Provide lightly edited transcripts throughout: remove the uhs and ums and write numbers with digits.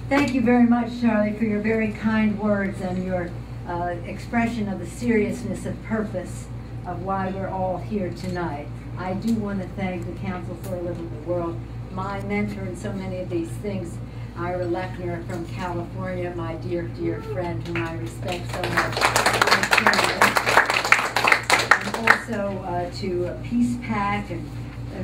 Thank you very much, Charlie, for your very kind words and your expression of the seriousness and purpose of why we're all here tonight. I do want to thank the Council for a Livable World, my mentor in so many of these things, Ira Lechner from California, my dear, dear friend whom I respect so much. And also to Peace Pack and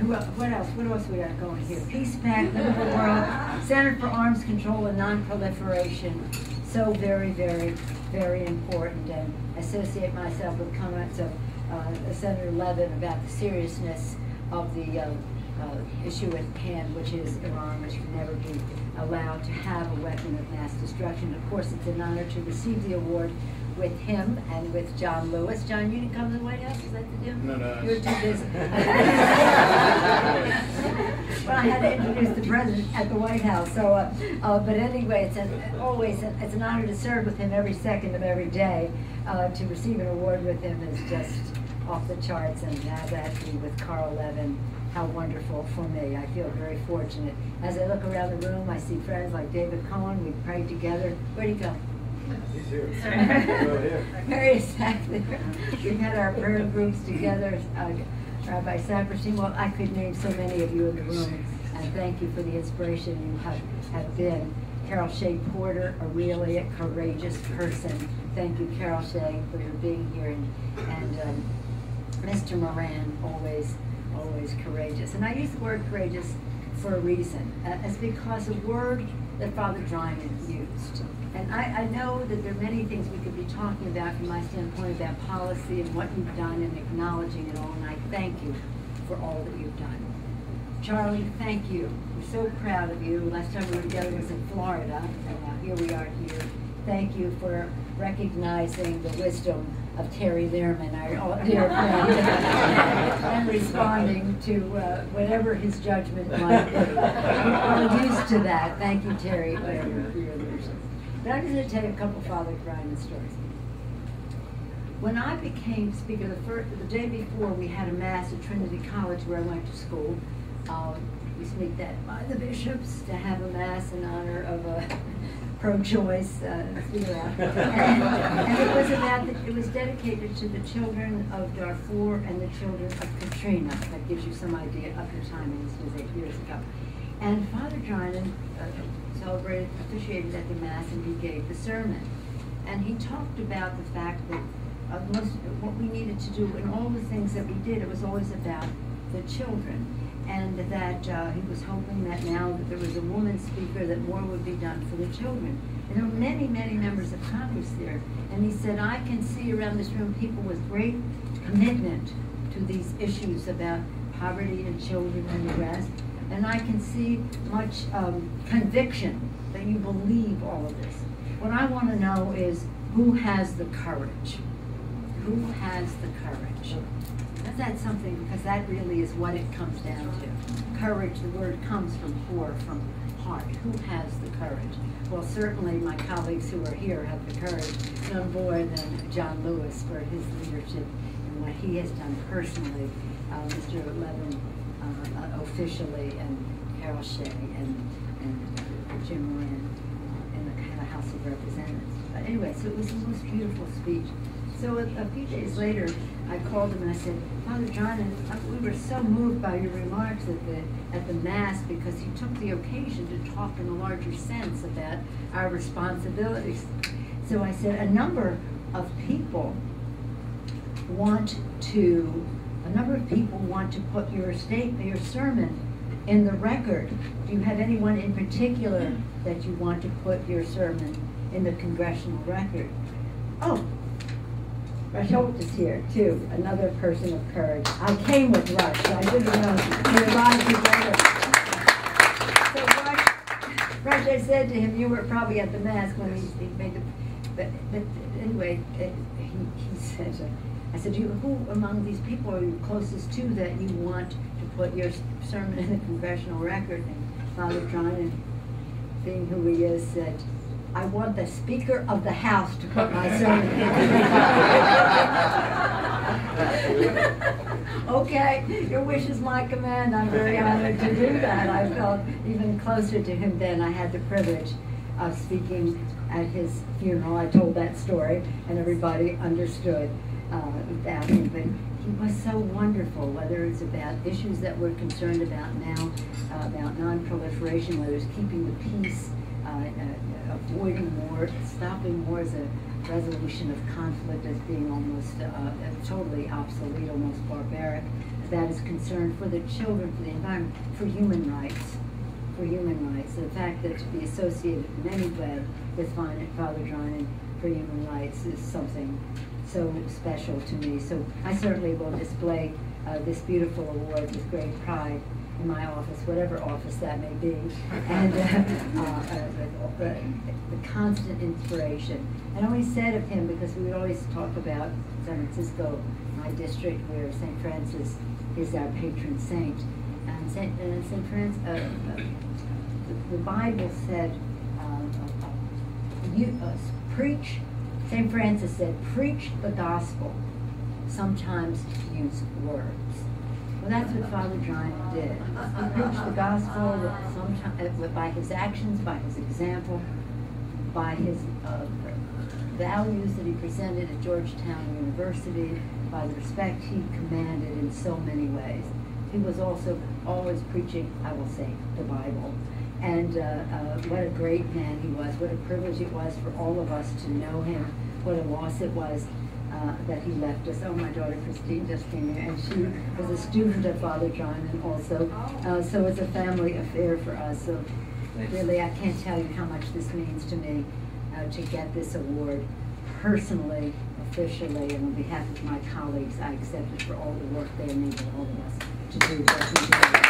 what else we got going here? Peace Pack, Livable World, Center for Arms Control and Non-Proliferation. So very, very, very important, and associate myself with comments of Senator Levin about the seriousness of the issue at hand, which is Iran, which can never be allowed to have a weapon of mass destruction. Of course, it's an honor to receive the award with him and with John Lewis. John, you didn't come to the White House? Is that the deal? No. You were too busy. Well, I had to introduce the president at the White House. So, but anyway, it's an honor to serve with him every second of every day. To receive an award with him is just off the charts, and now that be with Carl Levin, how wonderful for me. I feel very fortunate. As I look around the room, I see friends like David Cohen. We prayed together. Where'd he go? He's here. Very exactly. We've had our prayer groups together. Rabbi Saperstein, well, I could name so many of you in the room, and thank you for the inspiration you have been. Carol Shea Porter, a really courageous person. Thank you, Carol Shea, for your being here, and Mr. Moran, always courageous. And I use the word courageous for a reason. It's because a word that Father Drinan used. And I know that there are many things we could be talking about from my standpoint about policy and what you've done and acknowledging it all, and I thank you for all that you've done. Charlie, thank you. We're so proud of you. Last time we were together was in Florida, and now here we are here. Thank you for recognizing the wisdom of Terry Lehrman, our dear friend, and responding to whatever his judgment might be. We're used to that. Thank you, Terry, for your leadership. But I'm just going to tell you a couple of Father Drinan stories. When I became speaker, the day before, we had a mass at Trinity College where I went to school. We sneaked that by the bishops to have a mass in honor of a pro-choice speaker. And it was dedicated to the children of Darfur and the children of Katrina. That gives you some idea of the timing. This was 8 years ago. And Father Drinan officiated at the Mass, and he gave the sermon. And he talked about the fact that what we needed to do in all the things that we did, it was always about the children. And that he was hoping that now that there was a woman speaker, that more would be done for the children. And there were many, many members of Congress there. And he said, I can see around this room people with great commitment to these issues about poverty and children and the rest. And I can see much conviction that you believe all of this. What I want to know is who has the courage? Who has the courage? That's something, because that really is what it comes down to. Courage, the word comes from core, from heart. Who has the courage? Well, certainly my colleagues who are here have the courage, none more than John Lewis for his leadership and what he has done personally, Mr. Levin officially, and Carol Shea and Jim Moran in the House of Representatives. But anyway, so it was the most beautiful speech. So a few days later, I called him and I said, Father Drinan, we were so moved by your remarks at the Mass, because he took the occasion to talk in a larger sense about our responsibilities. So I said, a number of people want to put your sermon in the record. Do you have anyone in particular that you want to put your sermon in the congressional record? Oh, Rush Holt is here, too, another person of courage. I came with Rush, so I didn't know we arrived together. So Rush, I said to him, you were probably at the Mass when he made the, but anyway, he said, I said, who among these people are you closest to that you want to put your sermon in the congressional record? And Father Drinan, being who he is, said, I want the Speaker of the House to put my sermon in. Okay, your wish is my command. I'm very honored to do that. I felt even closer to him then. I had the privilege speaking at his funeral. I told that story, and everybody understood that. But he was so wonderful, whether it's about issues that we're concerned about now, about non-proliferation, whether it's keeping the peace, avoiding war, stopping war as a resolution of conflict as being almost totally obsolete, almost barbaric. That is concerned for the children, for the environment, for human rights. For human rights. The fact that to be associated in any way with Father Drinan for human rights is something so special to me. So I certainly will display this beautiful award with great pride in my office, whatever office that may be, and the constant inspiration. And always said of him, because we would always talk about San Francisco, my district, where St. Francis is our patron saint. And St. Francis, the Bible said, preach, St. Francis said, preach the gospel, sometimes use words. Well, that's what Father Drinan did. He preached the gospel sometimes by his actions, by his example, by his values that he presented at Georgetown University, by the respect he commanded in so many ways. He was also always preaching, I will say, the Bible. And what a great man he was. What a privilege it was for all of us to know him. What a loss it was that he left us. Oh, my daughter Christine just came here, and she was a student of Father Drinan also. So it's a family affair for us. So really, I can't tell you how much this means to me to get this award personally, officially, and on behalf of my colleagues. I accept it for all the work they enabled all of us to do what we did.